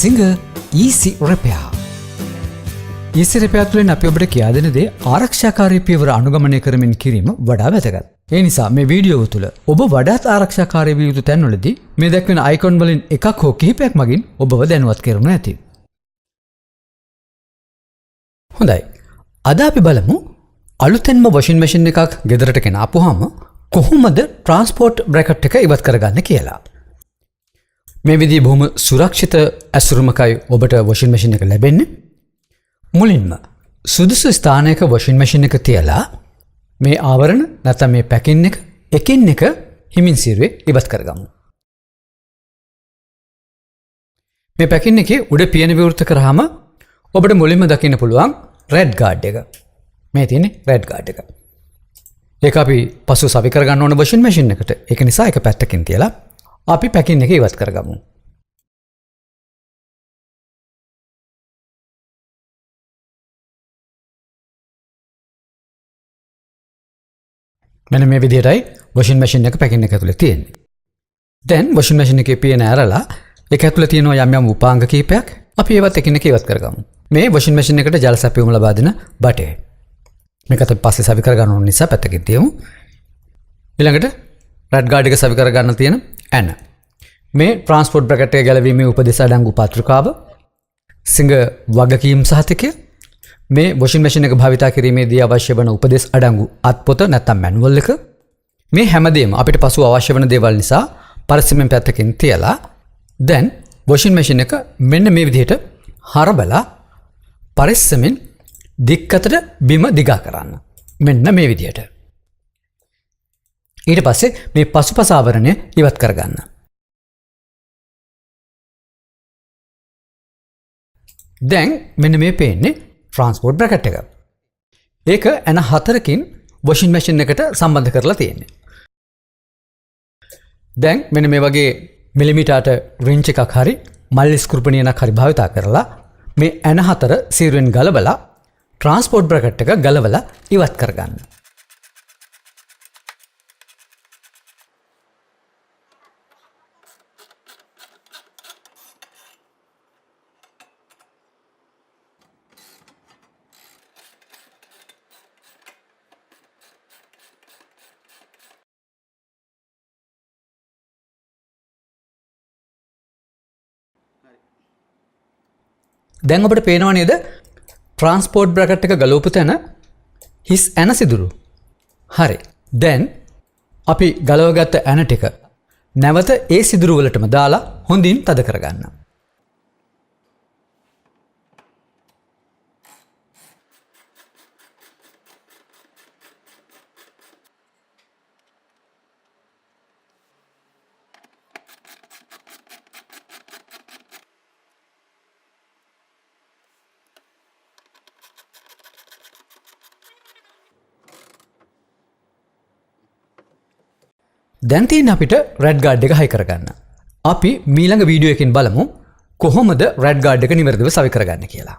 Singer Easy Repair. Easy Repair තුළින් අපි ඔබට කියා දෙන දේ ආරක්ෂාකාරී පියවර අනුගමනය කරමින් කිරීම වඩා වැදගත්. ඒ නිසා මේ වීඩියෝ තුළ ඔබ වඩාත් ආරක්ෂාකාරී විය යුතු තැන්වලදී මේ දැක්වෙන අයිකොන් වලින් එකක් හෝ කිහිපයක් මගින් ඔබව දැනුවත් කරනු ඇති. හොඳයි. අද අපි බලමු අලුතෙන්ම වොෂින් මැෂින් එකක් ගෙදරට ගෙන ආපුවාම කොහොමද ට්‍රාන්ස්පෝර්ට් බ්‍රැකට් එක ඉවත් කරගන්න කියලා. මේ විදිහේ බොහොම සුරක්ෂිත ඇසුරමකයි ඔබට වොෂින් මැෂින් එක ලැබෙන්නේ. මුලින්ම සුදුසු ස්ථානයක වොෂින් මැෂින් එක තියලා මේ ආවරණ නැත්නම් මේ පැකින් එක එකින් එක හිමින් සිරුවේ ඉවත් කරගමු. මේ පැකින් එකේ උඩ පියන විවෘත කරාම ඔබට මුලින්ම දකින්න පුළුවන් රෙඩ් ගාඩ් එක. මේ තියෙන්නේ රෙඩ් ගාඩ් එක. ඒක අපි පසු සවි කරගන්න ඕන වොෂින් මැෂින් එකට. ඒක නිසා එක පැත්තකින් තියලා අපි පැකින් එක ඉවත් කරගමු. මෙන්න මේ විදිහටයි වොෂින් මැෂින් එක පැකින් එක ඇතුලේ තියෙන්නේ. දැන් වොෂින් මැෂින් එකේ පියන ඇරලා ඒක ඇතුලේ තියෙන යම් යම් උපාංග කීපයක් අපි ඒවත් එකින් එක ඉවත් කරගමු. මේ වොෂින් මැෂින් එකට ජල සැපයුම ලබා දෙන බටේ. මේක අපි පස්සේ සවි කරගන්න ඕන නිසා පැත්තකින් තියමු. ඊළඟට රෙඩ් ගාඩ් එක සවි කරගන්න තියෙන ඇන. මේ ට්‍රාන්ස්පෝර්ට් බ්‍රැකට් එක ගැලවීමේ උපදෙස් අඩංගු පත්‍රිකාව, සිංග වගකීම් සහතිකය, මේ වොෂින් මැෂින් එක භාවිතා කිරීමේදී අවශ්‍ය වන උපදෙස් අඩංගු අත්පොත නැත්නම් මැනුවල් එක, මේ හැමදේම අපිට පසු අවශ්‍ය වන දේවල් නිසා පරිස්සමෙන් පැත්තකින් තියලා දැන් වොෂින් මැෂින් එක මෙන්න මේ විදිහට හරබලා පරිස්සමෙන් දික්කතට බිම දිගා කරන්න. මෙන්න මේ විදිහට. ඊට පස්සේ මේ පසුපස ආවරණය ඉවත් කරගන්න. දැන් මෙන්න මේ පේන්නේ ට්‍රාන්ස්පෝර්ට් බ්‍රැකට් එක. ඒක ඇන 4කින් වොෂින් මැෂින් එකට සම්බන්ධ කරලා තියෙන්නේ. දැන් මෙන්න මේ වගේ මිලිමීටරට රින්ච් එකක් හරි මල්ලි ස්ක්‍රූපණියනක් හරි භාවිතා කරලා මේ ඇන 4 සීරුවෙන් ගලවලා ට්‍රාන්ස්පෝර්ට් බ්‍රැකට් එක ගලවලා ඉවත් කරගන්න. දැන් ඔබට පේනවා නේද ට්‍රාන්ස්පෝර්ට් බ්‍රැකට් එක ගලවපු තැන හිස් ඇන සිදුරු. හරි. දැන් අපි ගලවගත්ත ඇන ටික නැවත ඒ සිදුරු වලටම දාලා හොඳින් තද කරගන්න. දැන් තියෙන අපිට රෙඩ් ගාඩ් එක හයි කරගන්න. අපි ඊළඟ වීඩියෝ එකකින් බලමු කොහොමද රෙඩ් ගාඩ් එක නිවැරදිව සවි කරගන්න කියලා.